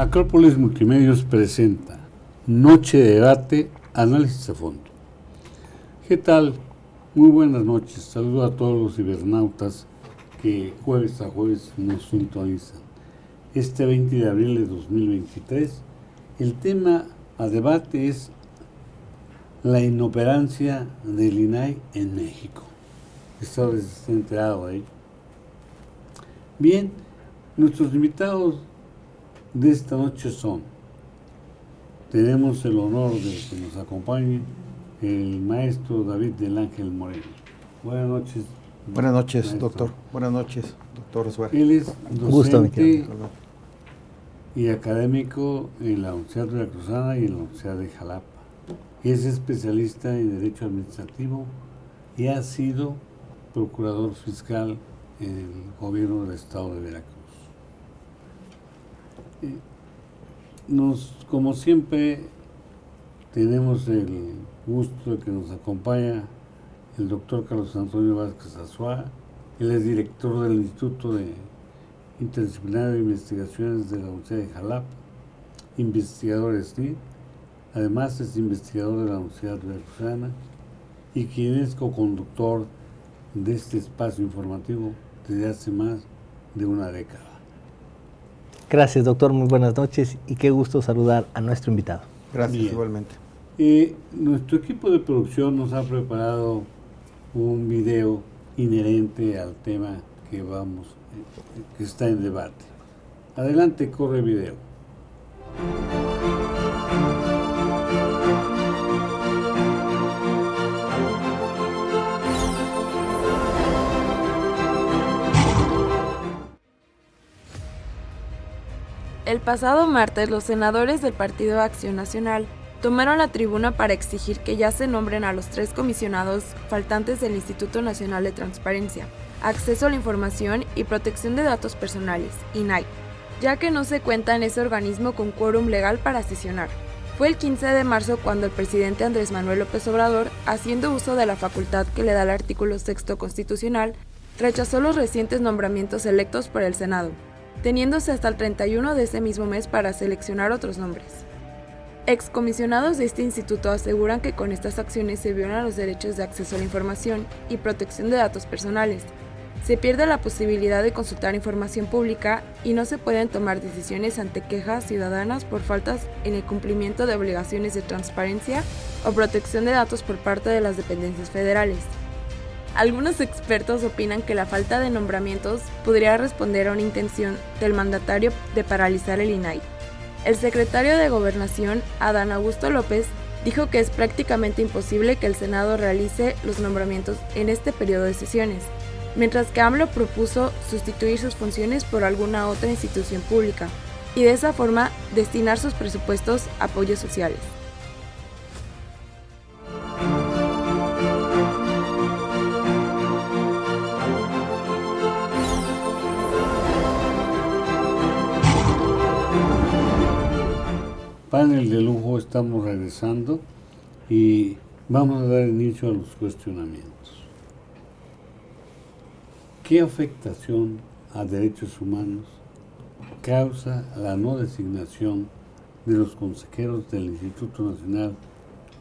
Acrópolis Multimedios presenta Noche de Debate, Análisis a Fondo. ¿Qué tal? Muy buenas noches. Saludo a todos los cibernautas que jueves a jueves nos sintonizan. Este 20 de abril de 2023, el tema a debate es la inoperancia del INAI en México. Está enterado ahí. Bien, nuestros invitados de esta noche son, tenemos el honor de que nos acompañe el maestro David del Ángel Moreno. Buenas noches. Buenas noches, maestro. Doctor. Buenas noches, doctor Suárez. Él es docente y académico en la Universidad Veracruzana y en la Universidad de Jalapa. Es especialista en Derecho Administrativo y ha sido procurador fiscal en el gobierno del estado de Veracruz. Como siempre, tenemos el gusto de que nos acompaña el doctor Carlos Antonio Vázquez Azuara. Él es director del Instituto de Interdisciplinario de Investigaciones de la Universidad de Jalapa, investigador SNI, además es investigador de la Universidad Veracruzana y quien es coconductor de este espacio informativo desde hace más de una década. Gracias, doctor, muy buenas noches y qué gusto saludar a nuestro invitado. Gracias, bien. Igualmente. Nuestro equipo de producción nos ha preparado un video inherente al tema que está en debate. Adelante, corre video. El pasado martes, los senadores del Partido Acción Nacional tomaron la tribuna para exigir que ya se nombren a los 3 comisionados faltantes del Instituto Nacional de Transparencia, Acceso a la Información y Protección de Datos Personales, INAI, ya que no se cuenta en ese organismo con quórum legal para sesionar. Fue el 15 de marzo cuando el presidente Andrés Manuel López Obrador, haciendo uso de la facultad que le da el artículo 6º constitucional, rechazó los recientes nombramientos electos por el Senado, teniéndose hasta el 31 de ese mismo mes para seleccionar otros nombres. Excomisionados de este instituto aseguran que con estas acciones se violan los derechos de acceso a la información y protección de datos personales. Se pierde la posibilidad de consultar información pública y no se pueden tomar decisiones ante quejas ciudadanas por faltas en el cumplimiento de obligaciones de transparencia o protección de datos por parte de las dependencias federales. Algunos expertos opinan que la falta de nombramientos podría responder a una intención del mandatario de paralizar el INAI. El secretario de Gobernación, Adán Augusto López, dijo que es prácticamente imposible que el Senado realice los nombramientos en este periodo de sesiones, mientras que AMLO propuso sustituir sus funciones por alguna otra institución pública y de esa forma destinar sus presupuestos a apoyos sociales. Panel de lujo, estamos regresando y vamos a dar inicio a los cuestionamientos. ¿Qué afectación a derechos humanos causa la no designación de los consejeros del Instituto Nacional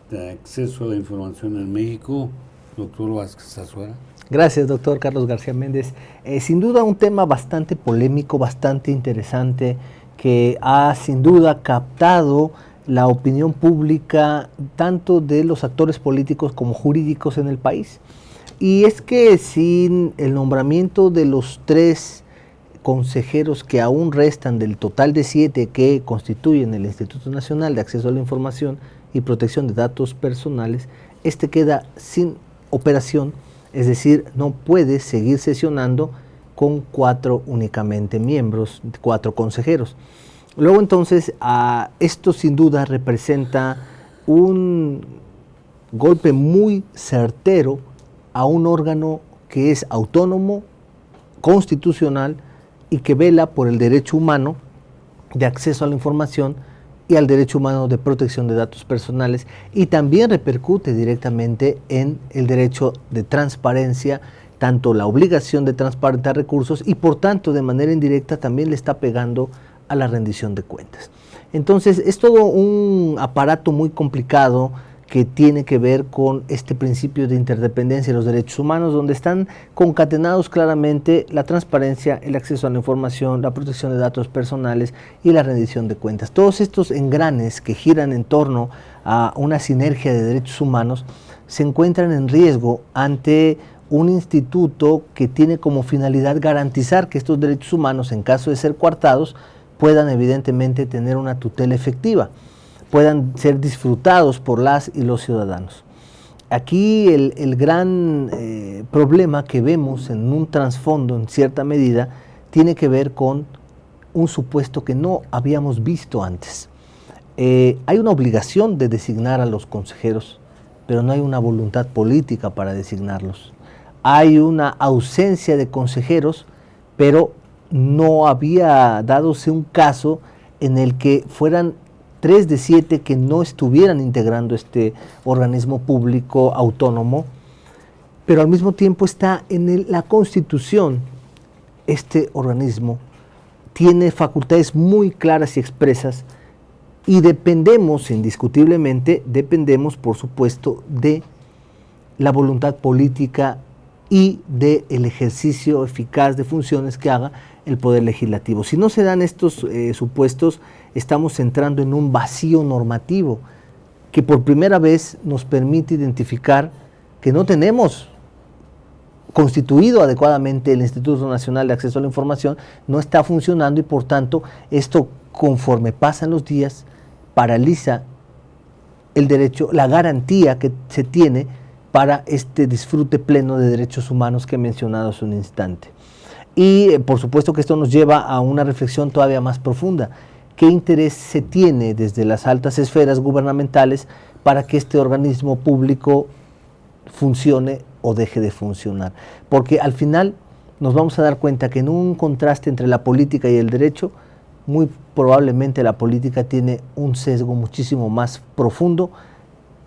de Acceso a la Información en México, doctor Vázquez Azuara? Gracias, doctor Carlos García Méndez. Sin duda un tema bastante polémico, bastante interesante, que ha sin duda captado la opinión pública tanto de los actores políticos como jurídicos en el país. Y es que sin el nombramiento de los 3 consejeros que aún restan del total de 7 que constituyen el Instituto Nacional de Acceso a la Información y Protección de Datos Personales, este queda sin operación, es decir, no puede seguir sesionando con 4 únicamente miembros, 4 consejeros. Luego entonces, esto sin duda representa un golpe muy certero a un órgano que es autónomo, constitucional y que vela por el derecho humano de acceso a la información y al derecho humano de protección de datos personales, y también repercute directamente en el derecho de transparencia, tanto la obligación de transparentar recursos y por tanto de manera indirecta también le está pegando a la rendición de cuentas. Entonces, es todo un aparato muy complicado que tiene que ver con este principio de interdependencia de los derechos humanos, donde están concatenados claramente la transparencia, el acceso a la información, la protección de datos personales y la rendición de cuentas. Todos estos engranes que giran en torno a una sinergia de derechos humanos se encuentran en riesgo ante un instituto que tiene como finalidad garantizar que estos derechos humanos, en caso de ser coartados, puedan evidentemente tener una tutela efectiva, puedan ser disfrutados por las y los ciudadanos. Aquí el gran problema que vemos en un trasfondo, en cierta medida, tiene que ver con un supuesto que no habíamos visto antes. Hay una obligación de designar a los consejeros, pero no hay una voluntad política para designarlos. Hay una ausencia de consejeros, pero no había dadose un caso en el que fueran 3 de 7 que no estuvieran integrando este organismo público autónomo, pero al mismo tiempo está en la Constitución. Este organismo tiene facultades muy claras y expresas y dependemos, indiscutiblemente, por supuesto, de la voluntad política y del ejercicio eficaz de funciones que haga el Poder Legislativo. Si no se dan estos supuestos, estamos entrando en un vacío normativo que por primera vez nos permite identificar que no tenemos constituido adecuadamente el Instituto Nacional de Acceso a la Información, no está funcionando y por tanto esto, conforme pasan los días, paraliza el derecho, la garantía que se tiene para este disfrute pleno de derechos humanos que he mencionado hace un instante. Y por supuesto que esto nos lleva a una reflexión todavía más profunda. ¿Qué interés se tiene desde las altas esferas gubernamentales para que este organismo público funcione o deje de funcionar? Porque al final nos vamos a dar cuenta que en un contraste entre la política y el derecho, muy probablemente la política tiene un sesgo muchísimo más profundo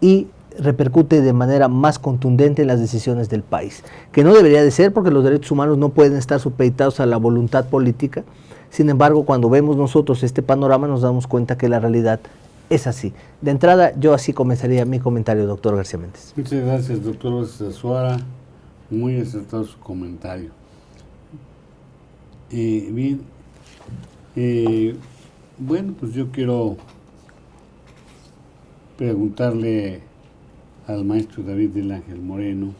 y repercute de manera más contundente en las decisiones del país, que no debería de ser, porque los derechos humanos no pueden estar supeditados a la voluntad política. Sin embargo, cuando vemos nosotros este panorama nos damos cuenta que la realidad es así. De entrada, yo así comenzaría mi comentario, doctor García Méndez. Muchas gracias, doctor Azuara. Muy acertado su comentario. Bien, bueno, pues yo quiero preguntarle al maestro David del Ángel Moreno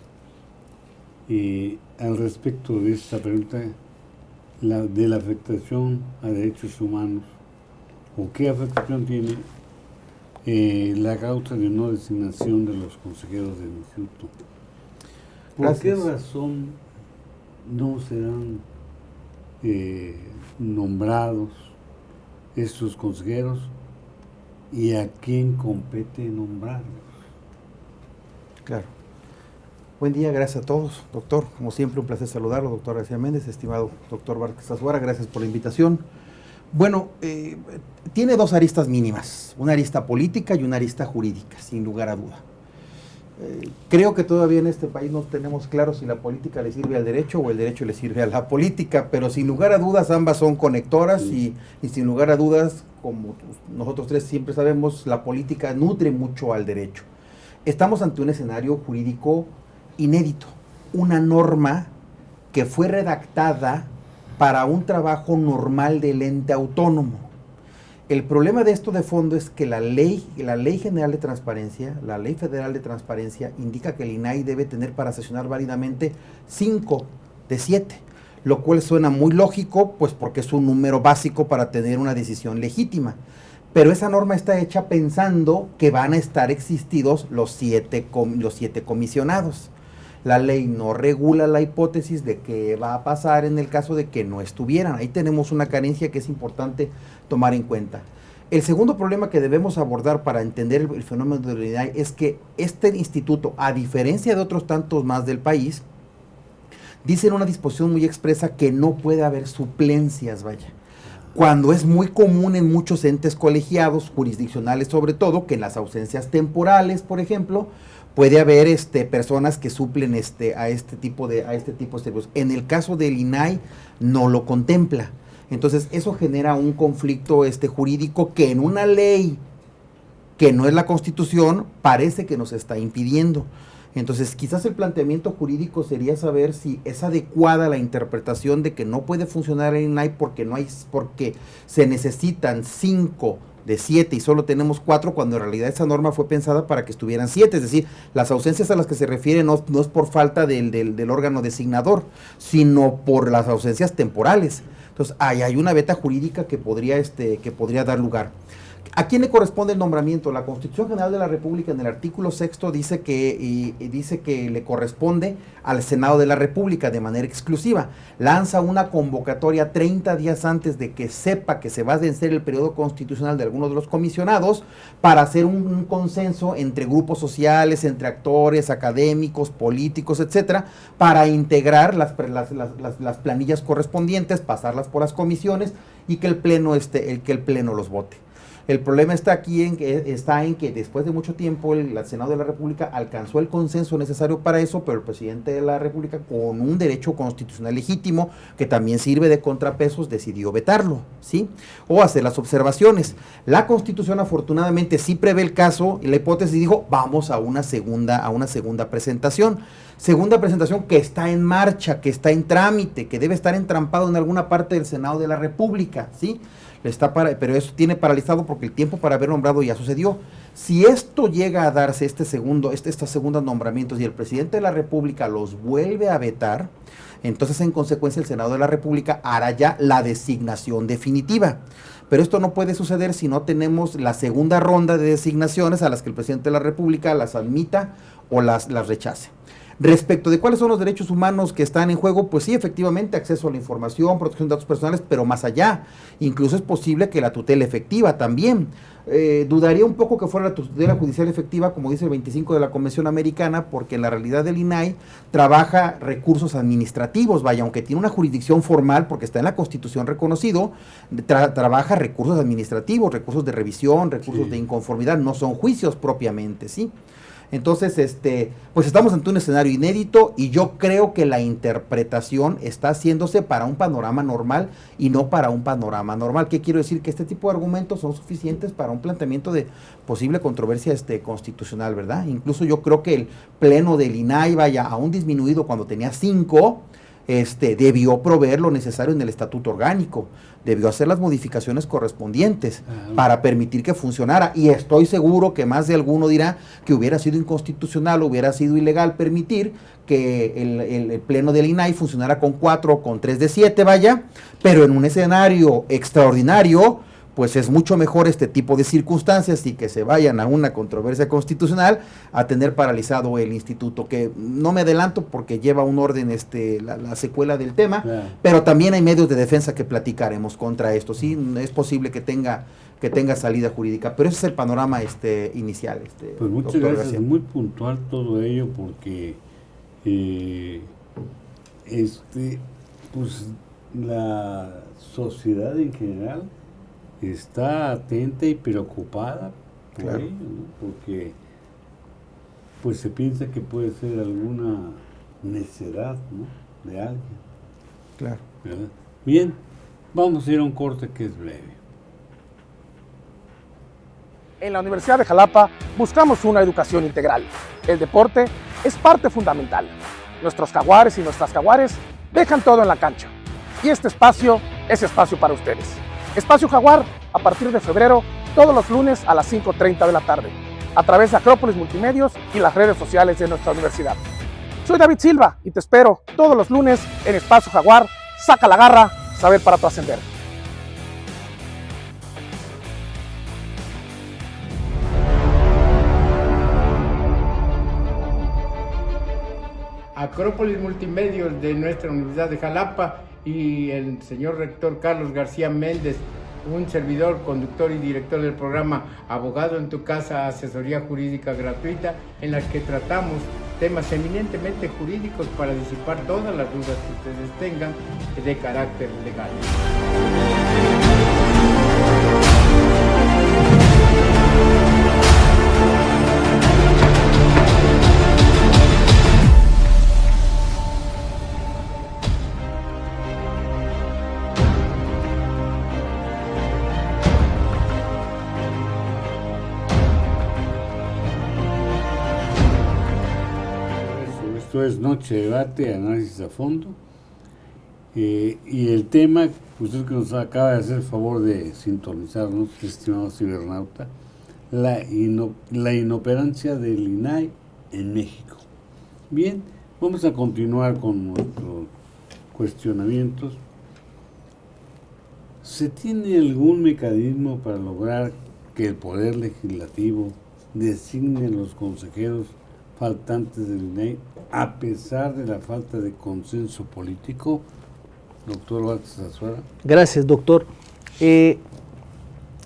al respecto de esta pregunta de la afectación a derechos humanos, o qué afectación tiene la causa de no designación de los consejeros del instituto. ¿Por qué razón no serán nombrados estos consejeros y a quién compete nombrarlos? Claro. Buen día, gracias a todos, doctor. Como siempre, un placer saludarlo, doctor García Méndez, estimado doctor Vázquez Azuara, gracias por la invitación. Bueno, tiene dos aristas mínimas, una arista política y una arista jurídica, sin lugar a duda. Creo que todavía en este país no tenemos claro si la política le sirve al derecho o el derecho le sirve a la política, pero sin lugar a dudas ambas son conectoras y sin lugar a dudas, como nosotros tres siempre sabemos, la política nutre mucho al derecho. Estamos ante un escenario jurídico inédito, una norma que fue redactada para un trabajo normal del ente autónomo. El problema de esto de fondo es que la ley general de transparencia, la ley federal de transparencia, indica que el INAI debe tener para sesionar válidamente 5 de 7, lo cual suena muy lógico, pues porque es un número básico para tener una decisión legítima. Pero esa norma está hecha pensando que van a estar existidos los 7 comisionados. La ley no regula la hipótesis de qué va a pasar en el caso de que no estuvieran. Ahí tenemos una carencia que es importante tomar en cuenta. El segundo problema que debemos abordar para entender el fenómeno de la INAI es que este instituto, a diferencia de otros tantos más del país, dice en una disposición muy expresa que no puede haber suplencias, vaya. Cuando es muy común en muchos entes colegiados, jurisdiccionales sobre todo, que en las ausencias temporales, por ejemplo, puede haber personas que suplen a este tipo de servicios. En el caso del INAI no lo contempla. Entonces eso genera un conflicto jurídico que en una ley que no es la Constitución parece que nos está impidiendo. Entonces quizás el planteamiento jurídico sería saber si es adecuada la interpretación de que no puede funcionar el INAI porque se necesitan 5 de 7 y solo tenemos 4, cuando en realidad esa norma fue pensada para que estuvieran 7, es decir, las ausencias a las que se refiere no es por falta del órgano designador, sino por las ausencias temporales. Entonces hay una veta jurídica que podría dar lugar. ¿A quién le corresponde el nombramiento? La Constitución General de la República en el artículo 6 dice que le corresponde al Senado de la República de manera exclusiva. Lanza una convocatoria 30 días antes de que sepa que se va a vencer el periodo constitucional de algunos de los comisionados para hacer un consenso entre grupos sociales, entre actores, académicos, políticos, etcétera, para integrar las planillas correspondientes, pasarlas por las comisiones y que el pleno los vote. El problema está en que después de mucho tiempo el Senado de la República alcanzó el consenso necesario para eso, pero el presidente de la República, con un derecho constitucional legítimo que también sirve de contrapesos, decidió vetarlo, ¿sí? O hacer las observaciones. La Constitución afortunadamente sí prevé el caso y la hipótesis dijo, vamos a una segunda presentación. Segunda presentación que está en marcha, que está en trámite, que debe estar entrampado en alguna parte del Senado de la República, ¿sí? Pero eso tiene paralizado porque el tiempo para haber nombrado ya sucedió. Si esto llega a darse, estos segundos nombramientos y el presidente de la República los vuelve a vetar, entonces en consecuencia el Senado de la República hará ya la designación definitiva. Pero esto no puede suceder si no tenemos la segunda ronda de designaciones a las que el presidente de la República las admita o las rechace. Respecto de cuáles son los derechos humanos que están en juego, pues sí, efectivamente, acceso a la información, protección de datos personales, pero más allá, incluso es posible que la tutela efectiva también. Dudaría un poco que fuera la tutela judicial efectiva, como dice el 25 de la Convención Americana, porque en la realidad el INAI trabaja recursos administrativos, aunque tiene una jurisdicción formal, porque está en la Constitución reconocido, trabaja recursos administrativos, recursos de revisión, recursos de inconformidad, no son juicios propiamente, ¿sí? Entonces, pues estamos ante un escenario inédito y yo creo que la interpretación está haciéndose para un panorama normal y no para un panorama normal. ¿Qué quiero decir? Que este tipo de argumentos son suficientes para un planteamiento de posible controversia constitucional, ¿verdad? Incluso yo creo que el pleno del INAI, aún disminuido cuando tenía 5, debió proveer lo necesario en el estatuto orgánico, debió hacer las modificaciones correspondientes para permitir que funcionara, y estoy seguro que más de alguno dirá que hubiera sido inconstitucional, hubiera sido ilegal permitir que el pleno del INAI funcionara con 4 o con 3 de 7, pero en un escenario extraordinario, pues es mucho mejor este tipo de circunstancias y que se vayan a una controversia constitucional a tener paralizado el instituto, que no me adelanto porque lleva un orden la secuela del tema, pero también hay medios de defensa que platicaremos contra esto, sí, es posible que tenga salida jurídica, pero ese es el panorama inicial. Pues muchas gracias, García. Muy puntual todo ello porque pues la sociedad en general está atenta y preocupada por ello, ¿no? Porque pues se piensa que puede ser alguna necedad, ¿no?, de alguien. Claro. ¿Verdad? Bien, vamos a ir a un corte que es breve. En la Universidad de Jalapa buscamos una educación integral. El deporte es parte fundamental. Nuestros jaguares y nuestras jaguares dejan todo en la cancha. Y este espacio es espacio para ustedes. Espacio Jaguar, a partir de febrero, todos los lunes a las 5:30 de la tarde, a través de Acrópolis Multimedios y las redes sociales de nuestra universidad. Soy David Silva y te espero todos los lunes en Espacio Jaguar. Saca la garra, saber para trascender. Acrópolis Multimedios de nuestra Universidad de Jalapa y el señor rector Carlos García Méndez, un servidor, conductor y director del programa Abogado en tu Casa, asesoría jurídica gratuita, en la que tratamos temas eminentemente jurídicos para disipar todas las dudas que ustedes tengan de carácter legal. Esto es Noche de Debate, análisis a fondo. Y el tema, usted que nos acaba de hacer el favor de sintonizarnos, estimado cibernauta, la inoperancia del INAI en México. Bien, vamos a continuar con nuestros cuestionamientos. ¿Se tiene algún mecanismo para lograr que el Poder Legislativo designe los consejeros faltantes del INAI a pesar de la falta de consenso político? Doctor Vázquez Azuara. Gracias, doctor.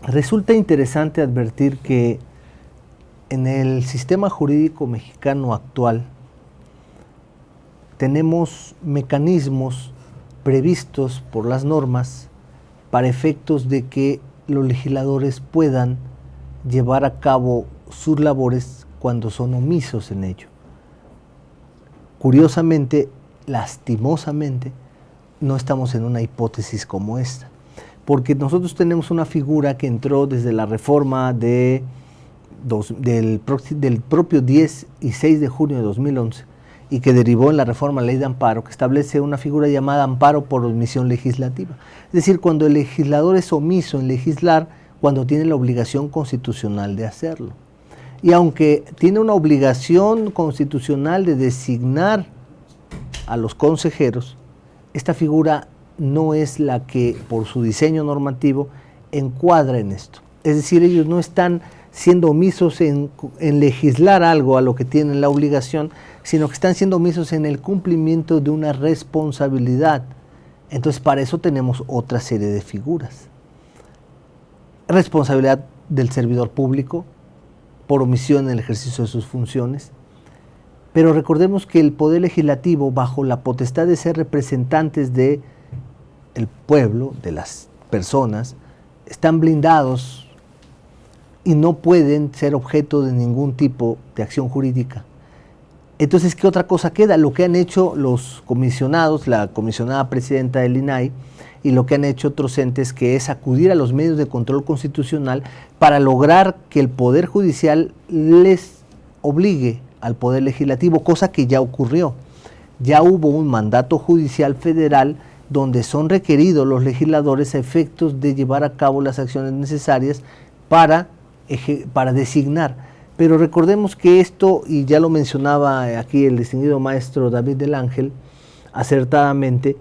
Resulta interesante advertir que en el sistema jurídico mexicano actual tenemos mecanismos previstos por las normas para efectos de que los legisladores puedan llevar a cabo sus labores cuando son omisos en ello. Curiosamente, lastimosamente, no estamos en una hipótesis como esta, porque nosotros tenemos una figura que entró desde la reforma del propio 10 y 6 de junio de 2011 y que derivó en la reforma a la Ley de Amparo, que establece una figura llamada amparo por omisión legislativa. Es decir, cuando el legislador es omiso en legislar, cuando tiene la obligación constitucional de hacerlo. Y aunque tiene una obligación constitucional de designar a los consejeros, esta figura no es la que, por su diseño normativo, encuadra en esto. Es decir, ellos no están siendo omisos en legislar algo a lo que tienen la obligación, sino que están siendo omisos en el cumplimiento de una responsabilidad. Entonces, para eso tenemos otra serie de figuras. Responsabilidad del servidor público por omisión en el ejercicio de sus funciones. Pero recordemos que el Poder Legislativo, bajo la potestad de ser representantes del pueblo, de las personas, están blindados y no pueden ser objeto de ningún tipo de acción jurídica. Entonces, ¿qué otra cosa queda? Lo que han hecho los comisionados, la comisionada presidenta del INAI, y lo que han hecho otros entes, que es acudir a los medios de control constitucional para lograr que el Poder Judicial les obligue al Poder Legislativo, cosa que ya ocurrió. Ya hubo un mandato judicial federal donde son requeridos los legisladores a efectos de llevar a cabo las acciones necesarias para designar. Pero recordemos que esto, y ya lo mencionaba aquí el distinguido maestro David del Ángel, acertadamente,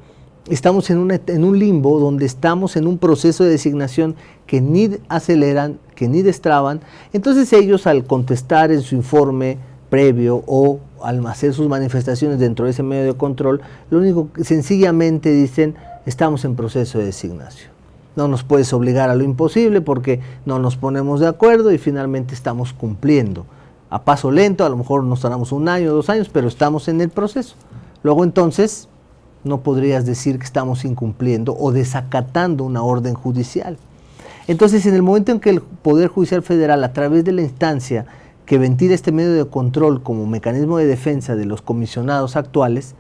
estamos en un limbo donde estamos en un proceso de designación que ni aceleran, que ni destraban. Entonces ellos, al contestar en su informe previo o al hacer sus manifestaciones dentro de ese medio de control, lo único que sencillamente dicen: estamos en proceso de designación. No nos puedes obligar a lo imposible porque no nos ponemos de acuerdo y finalmente estamos cumpliendo. A paso lento, a lo mejor nos tardamos 1 año, 2 años, pero estamos en el proceso. Luego entonces no podrías decir que estamos incumpliendo o desacatando una orden judicial. Entonces, en el momento en que el Poder Judicial Federal, a través de la instancia que ventila este medio de control como mecanismo de defensa de los comisionados actuales,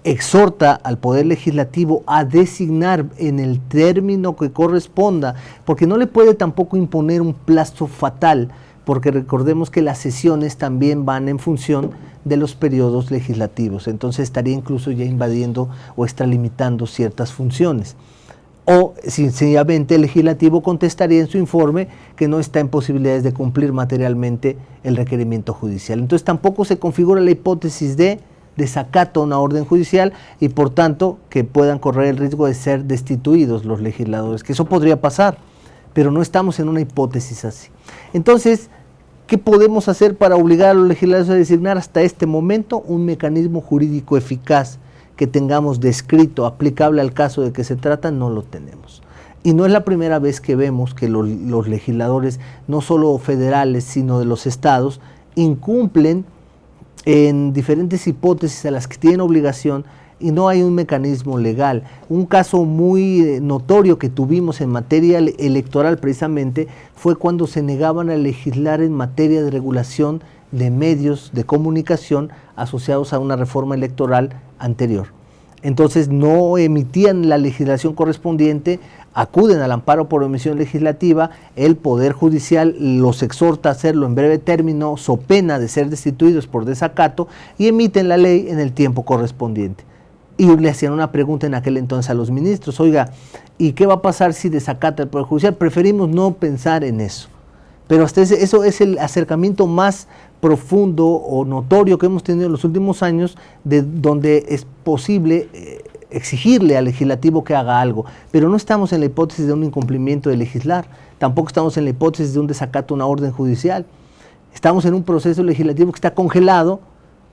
exhorta al Poder Legislativo a designar en el término que corresponda, porque no le puede tampoco imponer un plazo fatal, porque recordemos que las sesiones también van en función de los periodos legislativos, entonces estaría incluso ya invadiendo o extralimitando ciertas funciones. O sencillamente el legislativo contestaría en su informe que no está en posibilidades de cumplir materialmente el requerimiento judicial. Entonces tampoco se configura la hipótesis de desacato a una orden judicial y por tanto que puedan correr el riesgo de ser destituidos los legisladores, que eso podría pasar, pero no estamos en una hipótesis así. Entonces, ¿qué podemos hacer para obligar a los legisladores a designar hasta este momento? Un mecanismo jurídico eficaz que tengamos descrito, aplicable al caso de que se trata, no lo tenemos. Y no es la primera vez que vemos que los legisladores, no solo federales, sino de los estados, incumplen en diferentes hipótesis a las que tienen obligación y no hay un mecanismo legal. Un caso muy notorio que tuvimos en materia electoral precisamente fue cuando se negaban a legislar en materia de regulación de medios de comunicación asociados a una reforma electoral anterior. Entonces no emitían la legislación correspondiente acuden al amparo por omisión legislativa, el Poder Judicial los exhorta a hacerlo en breve término, so pena de ser destituidos por desacato, y emiten la ley en el tiempo correspondiente. Y le hacían una pregunta en aquel entonces a los ministros: oiga, ¿y qué va a pasar si desacata el Poder Judicial? Preferimos no pensar en eso. Pero hasta eso es el acercamiento más profundo o notorio que hemos tenido en los últimos años, de donde es posible exigirle al legislativo que haga algo. Pero no estamos en la hipótesis de un incumplimiento de legislar, tampoco estamos en la hipótesis de un desacato a una orden judicial. Estamos en un proceso legislativo que está congelado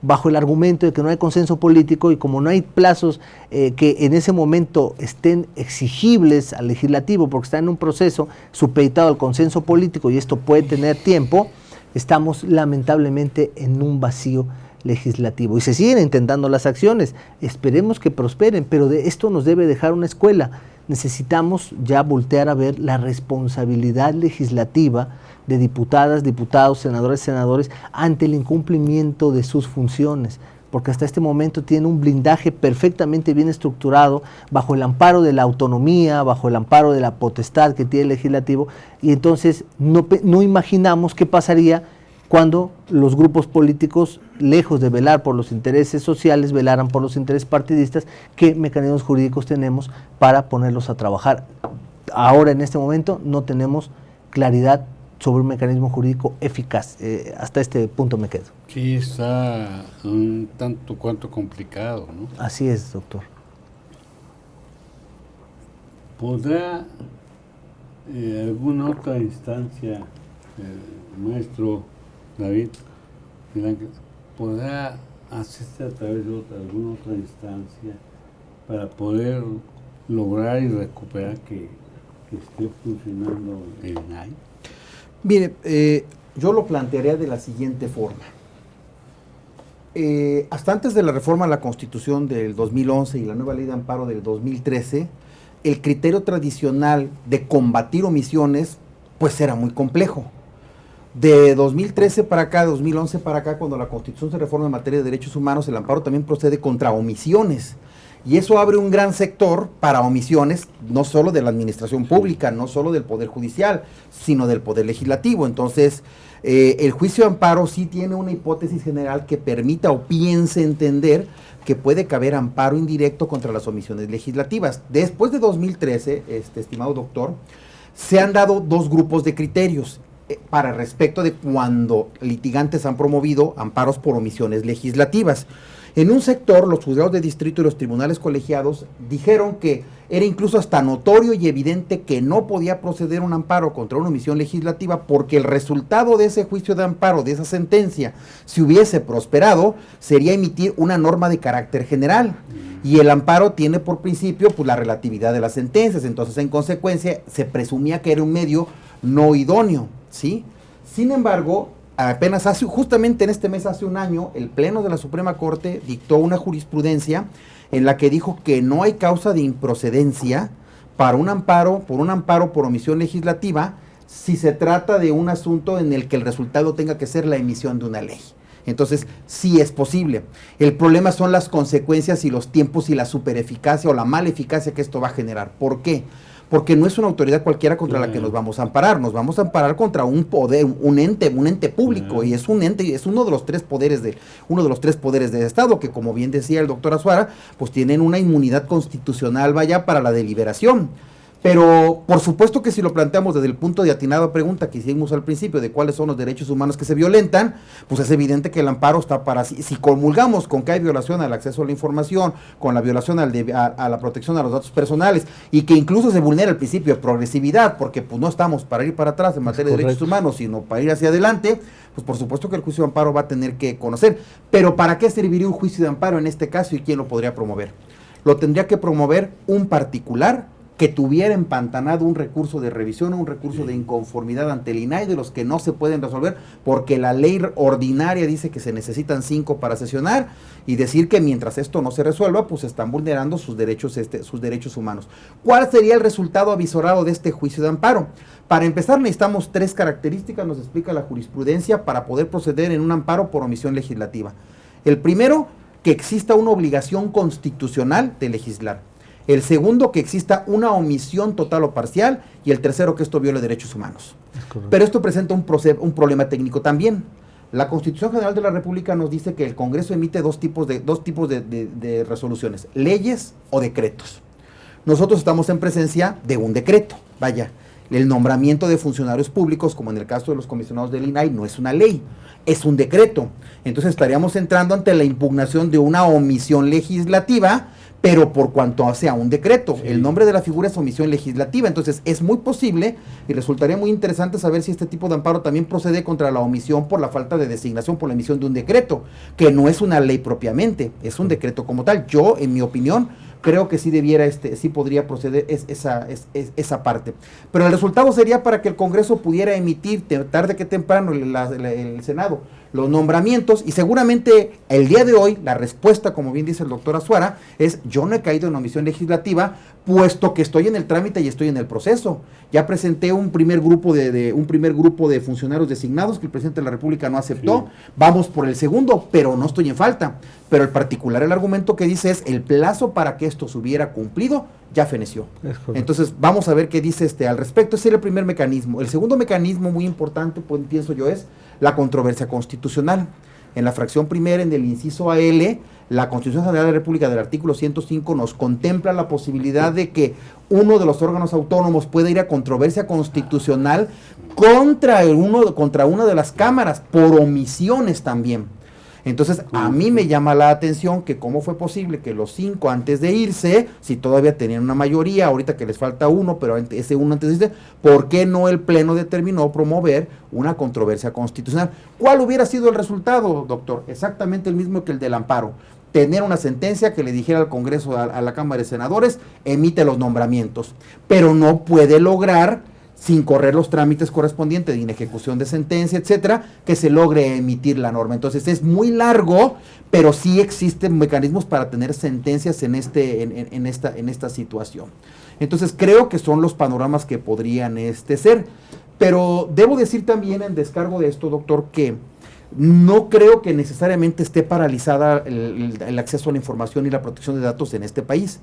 bajo el argumento de que no hay consenso político, y como no hay plazos que en ese momento estén exigibles al legislativo, porque está en un proceso supeditado al consenso político y esto puede tener tiempo, estamos lamentablemente en un vacío legislativo. Y se siguen intentando las acciones, esperemos que prosperen, pero de esto nos debe dejar una escuela. Necesitamos ya voltear a ver la responsabilidad legislativa de diputadas, diputados, senadores ante el incumplimiento de sus funciones, porque hasta este momento tiene un blindaje perfectamente bien estructurado bajo el amparo de la autonomía, bajo el amparo de la potestad que tiene el legislativo, y entonces no imaginamos qué pasaría cuando los grupos políticos, lejos de velar por los intereses sociales, velaran por los intereses partidistas. ¿Qué mecanismos jurídicos tenemos para ponerlos a trabajar? Ahora, en este momento, no tenemos claridad sobre un mecanismo jurídico eficaz. Hasta este punto me quedo. Sí, está un tanto cuanto complicado, ¿no? Así es, doctor. ¿Podrá alguna otra instancia, maestro David, podrá hacerse a través de alguna otra instancia para poder lograr y recuperar que esté funcionando el INAI? Mire, yo lo plantearía de la siguiente forma. Hasta antes de la reforma a la Constitución del 2011 y la nueva ley de amparo del 2013, el criterio tradicional de combatir omisiones pues era muy complejo. De 2013 para acá, 2011 para acá, cuando la Constitución se reforma en materia de derechos humanos, el amparo también procede contra omisiones. Y eso abre un gran sector para omisiones, no solo de la administración pública, no solo del Poder Judicial, sino del Poder Legislativo. Entonces, el juicio de amparo sí tiene una hipótesis general que permita o piense entender que puede caber amparo indirecto contra las omisiones legislativas. Después de 2013, estimado doctor, se han dado dos grupos de criterios para respecto de cuando litigantes han promovido amparos por omisiones legislativas. En un sector, los juzgados de distrito y los tribunales colegiados dijeron que era incluso hasta notorio y evidente que no podía proceder un amparo contra una omisión legislativa, porque el resultado de ese juicio de amparo, de esa sentencia, si hubiese prosperado, sería emitir una norma de carácter general. Y el amparo tiene por principio pues la relatividad de las sentencias, entonces en consecuencia se presumía que era un medio no idóneo, ¿sí? Sin embargo, apenas justamente en este mes, hace un año, el Pleno de la Suprema Corte dictó una jurisprudencia en la que dijo que no hay causa de improcedencia para un amparo por omisión legislativa si se trata de un asunto en el que el resultado tenga que ser la emisión de una ley. Entonces, sí es posible. El problema son las consecuencias y los tiempos y la supereficacia o la maleficacia que esto va a generar. ¿Por qué? Porque no es una autoridad cualquiera contra la que nos vamos a amparar. Nos vamos a amparar contra un poder, un ente público, y es un ente, es uno de los tres poderes del Estado, que, como bien decía el doctor Azuara, pues tienen una inmunidad constitucional, vaya, para la deliberación. Pero por supuesto que si lo planteamos desde el punto de atinada pregunta que hicimos al principio de cuáles son los derechos humanos que se violentan, pues es evidente que el amparo está para, si comulgamos con que hay violación al acceso a la información, con la violación a la protección a los datos personales, y que incluso se vulnera el principio de progresividad, porque pues no estamos para ir para atrás en materia de derechos humanos, sino para ir hacia adelante, pues por supuesto que el juicio de amparo va a tener que conocer. Pero ¿para qué serviría un juicio de amparo en este caso y quién lo podría promover? Lo tendría que promover un particular que tuviera empantanado un recurso de revisión o un recurso de inconformidad ante el INAI, de los que no se pueden resolver porque la ley ordinaria dice que se necesitan 5 para sesionar, y decir que mientras esto no se resuelva, pues están vulnerando sus derechos humanos. ¿Cuál sería el resultado avisorado de este juicio de amparo? Para empezar, necesitamos 3 características, nos explica la jurisprudencia, para poder proceder en un amparo por omisión legislativa. El primero, que exista una obligación constitucional de legislar. El segundo, que exista una omisión total o parcial. Y el tercero, que esto viole derechos humanos. Pero esto presenta un problema técnico también. La Constitución General de la República nos dice que el Congreso emite dos tipos de resoluciones, leyes o decretos. Nosotros estamos en presencia de un decreto, vaya. El nombramiento de funcionarios públicos, como en el caso de los comisionados del INAI, no es una ley, es un decreto. Entonces estaríamos entrando ante la impugnación de una omisión legislativa, pero por cuanto sea un decreto. Sí. El nombre de la figura es omisión legislativa. Entonces es muy posible y resultaría muy interesante saber si este tipo de amparo también procede contra la omisión por la falta de designación, por la emisión de un decreto, que no es una ley propiamente, es un decreto como tal. Yo, en mi opinión, creo que sí sí podría proceder esa parte. Pero el resultado sería para que el Congreso pudiera emitir, tarde que temprano, el Senado, los nombramientos, y seguramente el día de hoy, la respuesta, como bien dice el doctor Azuara, es: yo no he caído en omisión legislativa, puesto que estoy en el trámite y estoy en el proceso. Ya presenté un primer grupo de funcionarios designados que el presidente de la República no aceptó. Sí. Vamos por el segundo, pero no estoy en falta. Pero el argumento que dice es: el plazo para que esto se hubiera cumplido ya feneció. Entonces vamos a ver qué dice al respecto. Ese era el primer mecanismo. El segundo mecanismo muy importante, pues, pienso yo, es la controversia constitucional. En la fracción primera, en el inciso AL, la Constitución General de la República, del artículo 105, nos contempla la posibilidad de que uno de los órganos autónomos pueda ir a controversia constitucional contra una de las cámaras, por omisiones también. Entonces, a mí me llama la atención que cómo fue posible que los 5 antes de irse, si todavía tenían una mayoría, ahorita que les falta uno, pero ese uno antes de irse, ¿por qué no el Pleno determinó promover una controversia constitucional? ¿Cuál hubiera sido el resultado, doctor? Exactamente el mismo que el del amparo. Tener una sentencia que le dijera al Congreso, a la Cámara de Senadores: emite los nombramientos, pero no puede lograr, sin correr los trámites correspondientes de ejecución de sentencia, etcétera, que se logre emitir la norma. Entonces es muy largo, pero sí existen mecanismos para tener sentencias en esta situación. Entonces creo que son los panoramas que podrían ser. Pero debo decir también, en descargo de esto, doctor, que no creo que necesariamente esté paralizada el acceso a la información y la protección de datos en este país.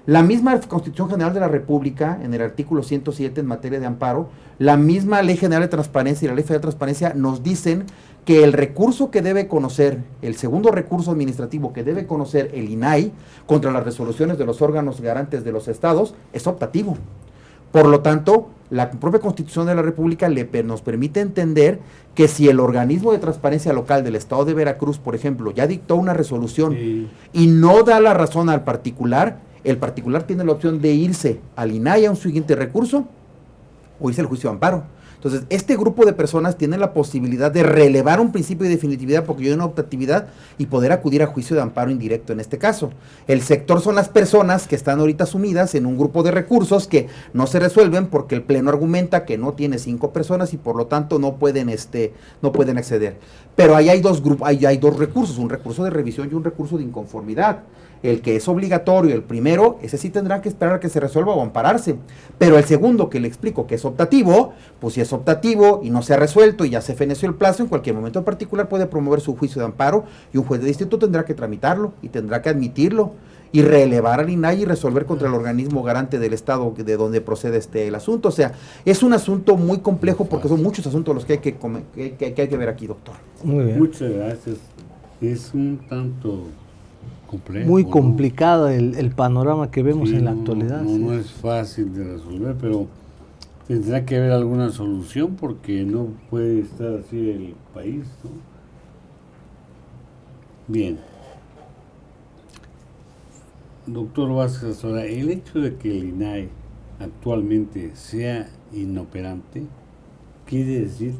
La misma Constitución General de la República, en el artículo 107 en materia de amparo, la misma Ley General de Transparencia y la Ley Federal de Transparencia nos dicen que el recurso que debe conocer, el segundo recurso administrativo que debe conocer el INAI contra las resoluciones de los órganos garantes de los estados, es optativo. Por lo tanto, la propia Constitución de la República nos permite entender que si el organismo de transparencia local del estado de Veracruz, por ejemplo, ya dictó una resolución y no da la razón al particular, el particular tiene la opción de irse al INAI a un siguiente recurso o irse al juicio de amparo. Entonces, este grupo de personas tiene la posibilidad de relevar un principio de definitividad porque hay una optatividad y poder acudir a juicio de amparo indirecto en este caso. El sector son las personas que están ahorita sumidas en un grupo de recursos que no se resuelven porque el Pleno argumenta que no tiene 5 personas y por lo tanto no pueden acceder. Pero ahí hay dos recursos, un recurso de revisión y un recurso de inconformidad. El que es obligatorio, el primero, ese sí tendrán que esperar a que se resuelva o ampararse. Pero el segundo, que le explico que es optativo, pues si es optativo y no se ha resuelto y ya se feneció el plazo, en cualquier momento en particular puede promover su juicio de amparo y un juez de distrito tendrá que tramitarlo y tendrá que admitirlo y relevar al INAI y resolver contra el organismo garante del estado de donde procede el asunto. O sea, es un asunto muy complejo porque son muchos asuntos los que hay que ver aquí, doctor. Muy bien. Muchas gracias. Es un tanto complejo, muy complicado el panorama que vemos en la actualidad. No es fácil de resolver, pero tendrá que haber alguna solución porque no puede estar así el país, ¿no? Bien. Doctor Vázquez, ahora, el hecho de que el INAI actualmente sea inoperante, quiere decir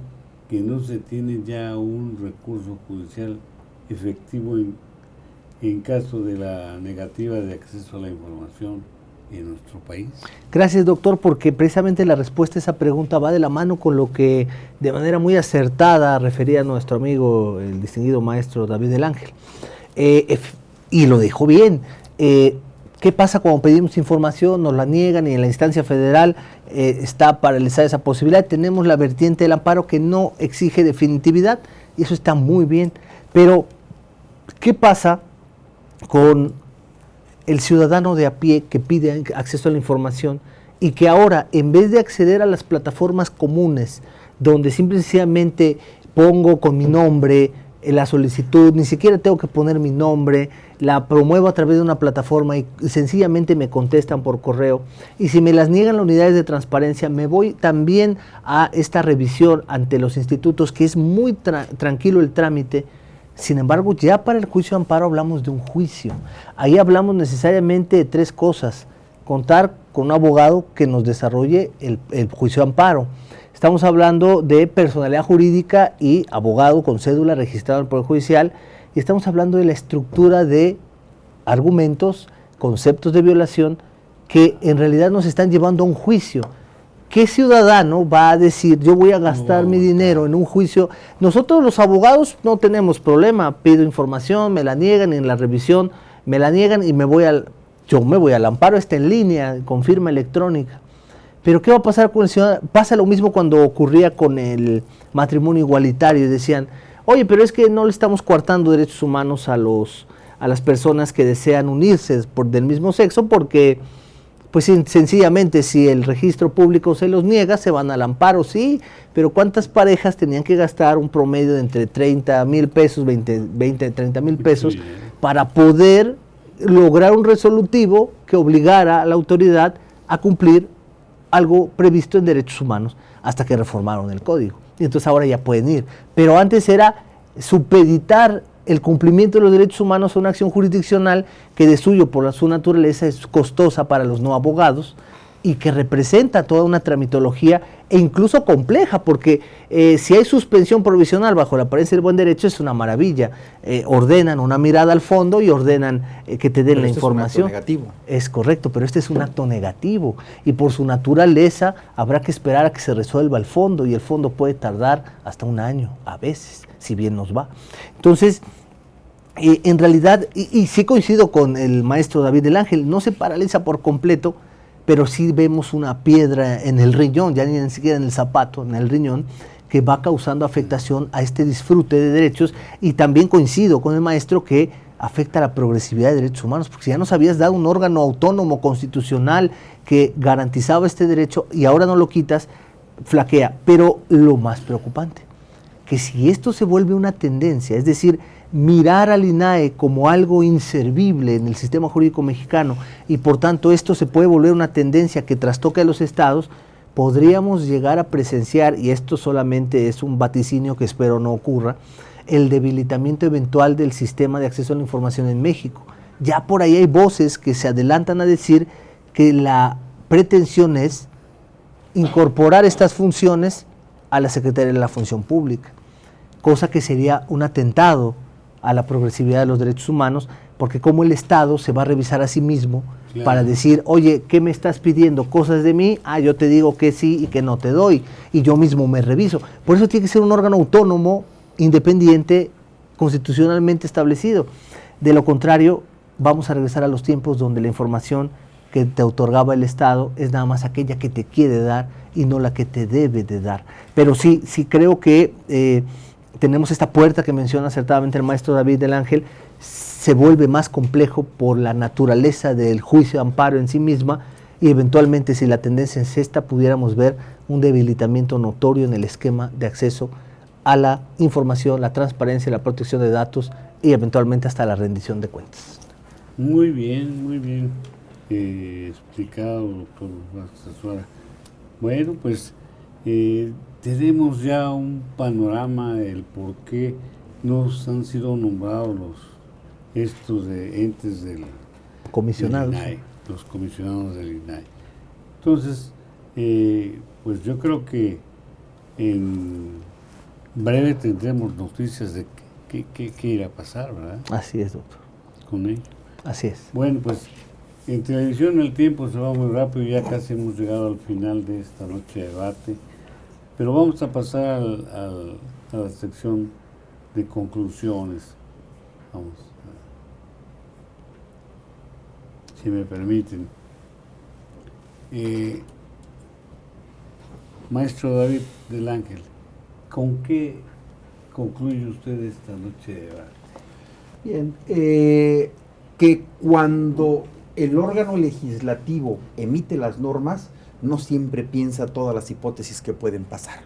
que no se tiene ya un recurso judicial efectivo en caso de la negativa de acceso a la información en nuestro país. Gracias, doctor, porque precisamente la respuesta a esa pregunta va de la mano con lo que de manera muy acertada refería nuestro amigo, el distinguido maestro David del Ángel. Y lo dijo bien. ¿Qué pasa cuando pedimos información, nos la niegan y en la instancia federal está paralizada esa posibilidad? Tenemos la vertiente del amparo que no exige definitividad y eso está muy bien. Pero, ¿qué pasa con el ciudadano de a pie que pide acceso a la información y que ahora, en vez de acceder a las plataformas comunes, donde simplemente pongo con mi nombre la solicitud, ni siquiera tengo que poner mi nombre, la promuevo a través de una plataforma y sencillamente me contestan por correo, y si me las niegan las unidades de transparencia, me voy también a esta revisión ante los institutos, que es muy tranquilo el trámite. Sin embargo, ya para el juicio de amparo hablamos de un juicio. Ahí hablamos necesariamente de 3 cosas: contar con un abogado que nos desarrolle el juicio de amparo. Estamos hablando de personalidad jurídica y abogado con cédula registrado en el Poder Judicial, y estamos hablando de la estructura de argumentos, conceptos de violación que en realidad nos están llevando a un juicio. ¿Qué ciudadano va a decir, yo voy a gastar mi dinero en un juicio? Nosotros los abogados no tenemos problema, pido información, me la niegan, y en la revisión me la niegan y yo me voy al amparo, está en línea, con firma electrónica. Pero ¿qué va a pasar con el ciudadano? Pasa lo mismo cuando ocurría con el matrimonio igualitario, y decían, oye, pero es que no le estamos coartando derechos humanos a las personas que desean unirse del mismo sexo, porque pues sencillamente si el registro público se los niega, se van al amparo. Sí, pero ¿cuántas parejas tenían que gastar un promedio de entre 30,000 pesos, 20, 30,000 pesos, para poder lograr un resolutivo que obligara a la autoridad a cumplir algo previsto en derechos humanos, hasta que reformaron el código? Y entonces ahora ya pueden ir. Pero antes era supeditar el cumplimiento de los derechos humanos a una acción jurisdiccional que de suyo, por su naturaleza, es costosa para los no abogados y que representa toda una tramitología e incluso compleja, porque si hay suspensión provisional bajo la apariencia del buen derecho, es una maravilla. Ordenan una mirada al fondo y ordenan que te den la información. Es un acto negativo. Es correcto, pero este es un acto negativo y por su naturaleza habrá que esperar a que se resuelva el fondo, y el fondo puede tardar hasta 1 año, a veces, si bien nos va. Entonces, en realidad, y sí coincido con el maestro David del Ángel, no se paraliza por completo, pero sí vemos una piedra en el riñón, ya ni siquiera en el zapato, en el riñón, que va causando afectación a este disfrute de derechos. Y también coincido con el maestro que afecta a la progresividad de derechos humanos, porque si ya nos habías dado un órgano autónomo constitucional que garantizaba este derecho y ahora no lo quitas, flaquea. Pero lo más preocupante, que si esto se vuelve una tendencia, es decir, mirar al INAE como algo inservible en el sistema jurídico mexicano, y por tanto esto se puede volver una tendencia que trastoque a los estados, podríamos llegar a presenciar, y esto solamente es un vaticinio que espero no ocurra, el debilitamiento eventual del sistema de acceso a la información en México. Ya por ahí hay voces que se adelantan a decir que la pretensión es incorporar estas funciones a la Secretaría de la Función Pública, cosa que sería un atentado a la progresividad de los derechos humanos, porque como el Estado se va a revisar a sí mismo, claro, para decir, oye, ¿qué me estás pidiendo? ¿Cosas de mí? Yo te digo que sí y que no te doy, y yo mismo me reviso. Por eso tiene que ser un órgano autónomo, independiente, constitucionalmente establecido. De lo contrario, vamos a regresar a los tiempos donde la información que te otorgaba el Estado es nada más aquella que te quiere dar y no la que te debe de dar. Pero sí creo que tenemos esta puerta que menciona acertadamente el maestro David del Ángel, se vuelve más complejo por la naturaleza del juicio de amparo en sí misma, y eventualmente, si la tendencia es esta, pudiéramos ver un debilitamiento notorio en el esquema de acceso a la información, la transparencia, la protección de datos y eventualmente hasta la rendición de cuentas. Muy bien explicado, doctor Vázquez Azuara. Bueno, pues tenemos ya un panorama del por qué nos han sido nombrados estos entes del comisionados, los comisionados del INAE. Entonces, pues yo creo que en breve tendremos noticias de qué irá a pasar, ¿verdad? Así es, doctor. Con ello. Así es. Bueno, pues en televisión el tiempo se va muy rápido, ya casi hemos llegado al final de esta noche de debate, pero vamos a pasar a la sección de conclusiones. Vamos, si me permiten. Maestro David del Ángel, ¿con qué concluye usted esta noche de debate? Bien, que cuando el órgano legislativo emite las normas, no siempre piensa todas las hipótesis que pueden pasar.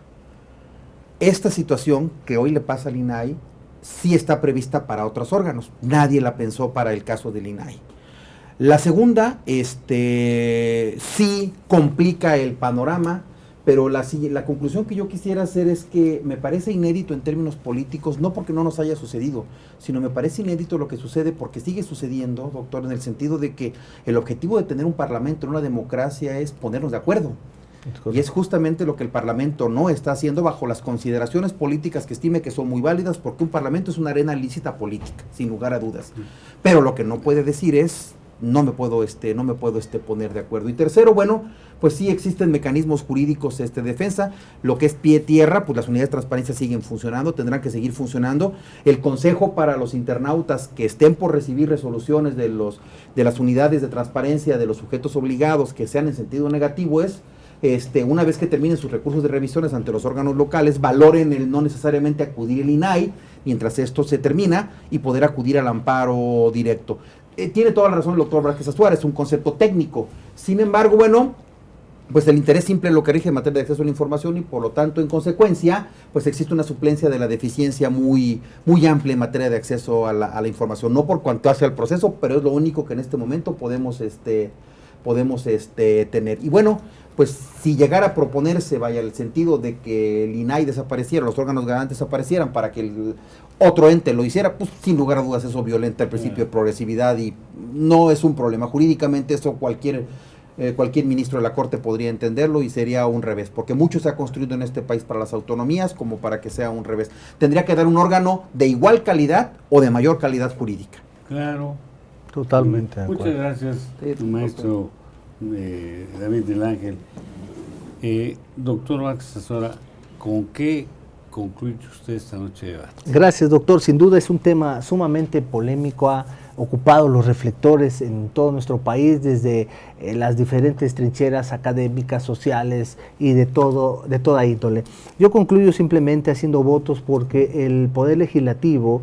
Esta situación que hoy le pasa al INAI sí está prevista para otros órganos. Nadie la pensó para el caso del INAI. La segunda, sí complica el panorama, pero la conclusión que yo quisiera hacer es que me parece inédito en términos políticos, no porque no nos haya sucedido, sino me parece inédito lo que sucede porque sigue sucediendo, doctor, en el sentido de que el objetivo de tener un parlamento en una democracia es ponernos de acuerdo. Y es justamente lo que el Parlamento no está haciendo bajo las consideraciones políticas que estime que son muy válidas, porque un Parlamento es una arena lícita política, sin lugar a dudas. Pero lo que no puede decir es, no me puedo poner de acuerdo. Y tercero, bueno, pues sí existen mecanismos jurídicos de defensa. Lo que es pie tierra, pues las unidades de transparencia siguen funcionando, tendrán que seguir funcionando. El consejo para los internautas que estén por recibir resoluciones de las unidades de transparencia, de los sujetos obligados que sean en sentido negativo es, una vez que terminen sus recursos de revisiones ante los órganos locales, valoren el no necesariamente acudir al INAI mientras esto se termina y poder acudir al amparo directo. Tiene toda la razón el doctor Vázquez Azuara, es un concepto técnico. Sin embargo, bueno, pues el interés simple es lo que rige en materia de acceso a la información y por lo tanto, en consecuencia, pues existe una suplencia de la deficiencia muy, muy amplia en materia de acceso a la información, no por cuanto hace al proceso, pero es lo único que en este momento podemos tener. Y bueno, pues si llegara a proponerse, vaya, el sentido de que el INAI desapareciera, los órganos garantes desaparecieran para que el otro ente lo hiciera, pues sin lugar a dudas eso violenta el principio de progresividad y no es un problema. Jurídicamente eso cualquier ministro de la Corte podría entenderlo y sería un revés, porque mucho se ha construido en este país para las autonomías como para que sea un revés. Tendría que dar un órgano de igual calidad o de mayor calidad jurídica. Claro. Totalmente. Muchas gracias, maestro David del Ángel. Doctor Vázquez Azuara, ¿con qué concluye usted esta noche de debate? Gracias, doctor. Sin duda es un tema sumamente polémico, ha ocupado los reflectores en todo nuestro país desde las diferentes trincheras académicas, sociales y de toda índole. Yo concluyo simplemente haciendo votos porque el Poder Legislativo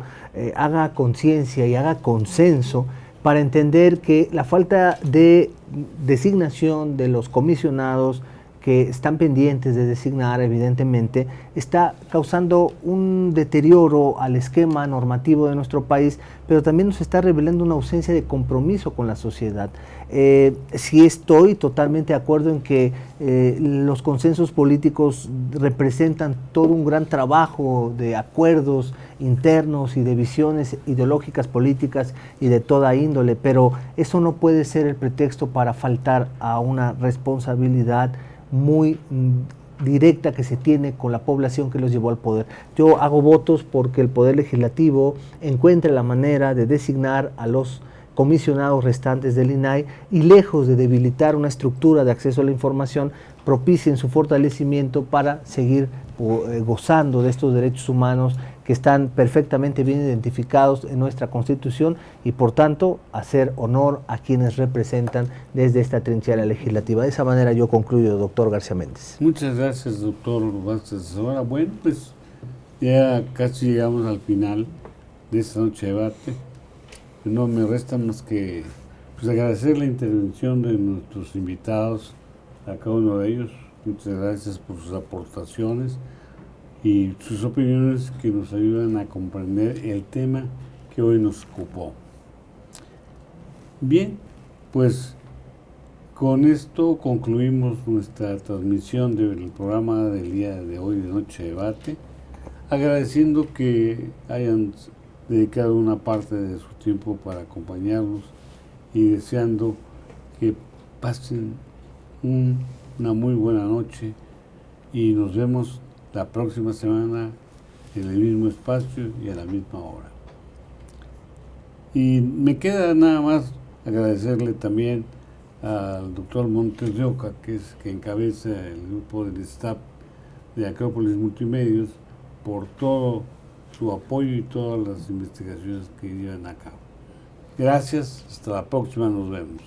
haga conciencia y haga consenso para entender que la falta de designación de los comisionados que están pendientes de designar, evidentemente, está causando un deterioro al esquema normativo de nuestro país, pero también nos está revelando una ausencia de compromiso con la sociedad. Sí estoy totalmente de acuerdo en que los consensos políticos representan todo un gran trabajo de acuerdos internos y de visiones ideológicas políticas y de toda índole, pero eso no puede ser el pretexto para faltar a una responsabilidad muy directa que se tiene con la población que los llevó al poder. Yo hago votos porque el Poder Legislativo encuentre la manera de designar a los comisionados restantes del INAI y lejos de debilitar una estructura de acceso a la información, propicien su fortalecimiento para seguir gozando de estos derechos humanos que están perfectamente bien identificados en nuestra Constitución y por tanto hacer honor a quienes representan desde esta trinchera legislativa. De esa manera yo concluyo, doctor García Méndez. Muchas gracias, doctor Vázquez. Ahora, bueno, pues ya casi llegamos al final de esta noche de debate. No me resta más que pues, agradecer la intervención de nuestros invitados, a cada uno de ellos. Muchas gracias por sus aportaciones y sus opiniones que nos ayudan a comprender el tema que hoy nos ocupó. Bien, pues con esto concluimos nuestra transmisión del programa del día de hoy de Noche de Debate, agradeciendo que hayan dedicado una parte de su tiempo para acompañarnos y deseando que pasen una muy buena noche y nos vemos la próxima semana en el mismo espacio y a la misma hora. Y me queda nada más agradecerle también al doctor Montes de Oca, que encabeza el grupo del staff de Acrópolis Multimedios, por todo su apoyo y todas las investigaciones que llevan a cabo. Gracias, hasta la próxima, nos vemos.